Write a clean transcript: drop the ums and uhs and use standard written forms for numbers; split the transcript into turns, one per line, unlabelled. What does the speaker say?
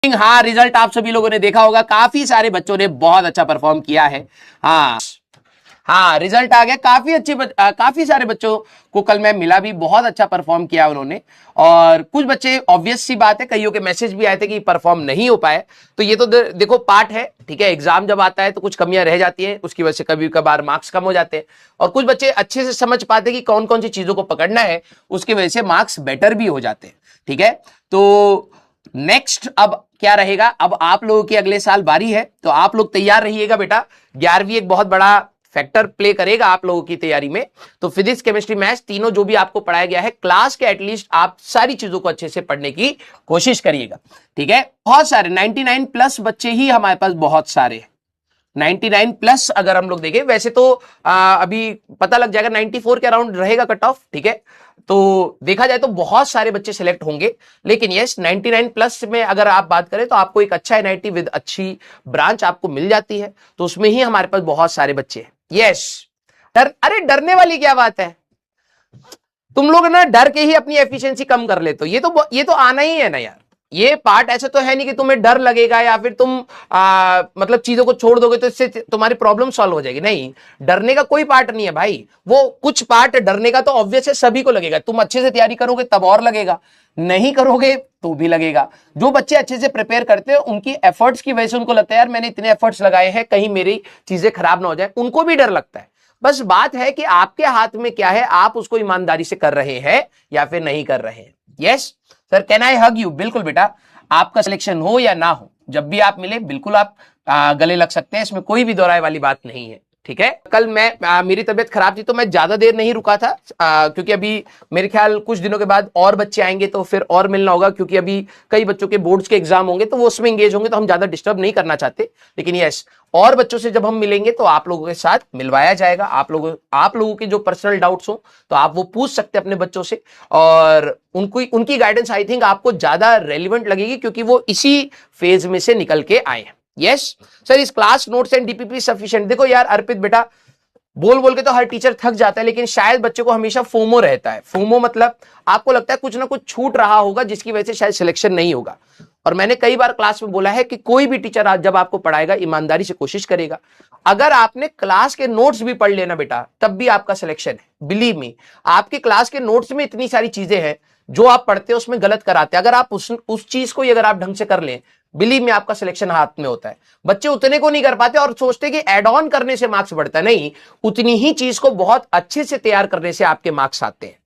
हाँ, रिजल्ट आप सभी लोगों ने देखा होगा, काफी सारे बच्चों ने बहुत अच्छा परफॉर्म किया है। हाँ, रिजल्ट आ गया। काफी सारे बच्चों को कल मैं मिला भी, बहुत अच्छा परफॉर्म किया उन्होंने। और कुछ बच्चे, ऑब्वियस सी बात है, कईयों के मैसेज भी आए थे कि परफॉर्म नहीं हो पाए। तो ये तो देखो पार्ट है, ठीक है। एग्जाम जब आता है तो कुछ कमियां रह जाती है, उसकी वजह से कभी कभार मार्क्स कम हो जाते हैं। और कुछ बच्चे अच्छे से समझ पाते कि कौन कौन सी चीजों को पकड़ना है, उसकी वजह से मार्क्स बेटर भी हो जाते हैं, ठीक है। तो नेक्स्ट अब क्या रहेगा, अब आप लोगों की अगले साल बारी है, तो आप लोग तैयार रहिएगा बेटा। 11वीं एक बहुत बड़ा फैक्टर प्ले करेगा आप लोगों की तैयारी में। तो फिजिक्स, केमिस्ट्री, मैथ्स तीनों जो भी आपको पढ़ाया गया है क्लास के, एटलीस्ट आप सारी चीजों को अच्छे से पढ़ने की कोशिश करिएगा, ठीक है। बहुत सारे 99 प्लस बच्चे ही हमारे पास बहुत सारे 99 प्लस अगर हम लोग देखें, वैसे तो अभी पता लग जाएगा 94 के अराउंड रहेगा कट ऑफ, ठीक है। तो देखा जाए तो बहुत सारे बच्चे सिलेक्ट होंगे, लेकिन यस 99 प्लस में अगर आप बात करें तो आपको एक अच्छा एनआईटी विद अच्छी ब्रांच आपको मिल जाती है, तो उसमें ही हमारे पास बहुत सारे बच्चे हैं। यस, अरे डरने वाली क्या बात है, तुम लोग ना डर के ही अपनी एफिशिएंसी कम कर लेते हो। ये तो आना ही है ना यार। ये पार्ट ऐसे तो है नहीं कि तुम्हें डर लगेगा या फिर तुम मतलब चीजों को छोड़ दोगे तो इससे तुम्हारी प्रॉब्लम सॉल्व हो जाएगी। नहीं, डरने का कोई पार्ट नहीं है भाई। वो कुछ पार्ट डरने का तो ऑब्वियस है, सभी को लगेगा। तुम अच्छे से तैयारी करोगे तब और लगेगा, नहीं करोगे तो भी लगेगा। जो बच्चे अच्छे से प्रिपेयर करते हैं उनकी एफर्ट्स की वजह से उनको लगता है यार मैंने इतने एफर्ट्स लगाए हैं, कहीं मेरी चीजें खराब ना हो जाए, उनको भी डर लगता है। बस बात है कि आपके हाथ में क्या है, आप उसको ईमानदारी से कर रहे हैं या फिर नहीं कर रहे हैं। Yes sir, can I hug you? बिल्कुल बेटा, आपका सिलेक्शन हो या ना हो, जब भी आप मिले बिल्कुल आप गले लग सकते हैं, इसमें कोई भी दोहराए वाली बात नहीं है, ठीक है। कल मैं मेरी तबीयत खराब थी तो मैं ज्यादा देर नहीं रुका था, क्योंकि अभी मेरे ख्याल कुछ दिनों के बाद और बच्चे आएंगे तो फिर और मिलना होगा, क्योंकि अभी कई बच्चों के बोर्ड्स के एग्जाम होंगे तो वो उसमें एंगेज होंगे, तो हम ज्यादा डिस्टर्ब नहीं करना चाहते। लेकिन यस, और बच्चों से जब हम मिलेंगे तो आप लोगों के साथ मिलवाया जाएगा। आप लोगों के जो पर्सनल डाउट्स हो तो आप वो पूछ सकते हैं अपने बच्चों से, और उनकी गाइडेंस आई थिंक आपको ज्यादा रेलिवेंट लगेगी, क्योंकि वो इसी फेज में से निकल के आए हैं। यस सर, इस class notes and DPP sufficient? देखो यार अर्पित बेटा, बोल बोल के तो हर टीचर थक जाता है, लेकिन शायद बच्चे को हमेशा फोमो रहता है। फोमो मतलब आपको लगता है कुछ ना कुछ छूट रहा होगा जिसकी वजह से शायद सिलेक्शन नहीं होगा। और मैंने कई बार क्लास में बोला है कि कोई भी टीचर आज जब आपको पढ़ाएगा ईमानदारी से कोशिश करेगा। अगर आपने क्लास के नोट्स भी पढ़ लेना बेटा तब भी आपका सिलेक्शन है। बिलीव मी, आपके क्लास के नोट्स में इतनी सारी चीजें हैं जो आप पढ़ते हो उसमें गलत कराते हैं। अगर आप उस चीज को अगर आप ढंग से कर लें, बिलीव में आपका सिलेक्शन हाथ में होता है। बच्चे उतने को नहीं कर पाते और सोचते कि एड ऑन करने से मार्क्स बढ़ता है। नहीं, उतनी ही चीज को बहुत अच्छे से तैयार करने से आपके मार्क्स आते हैं।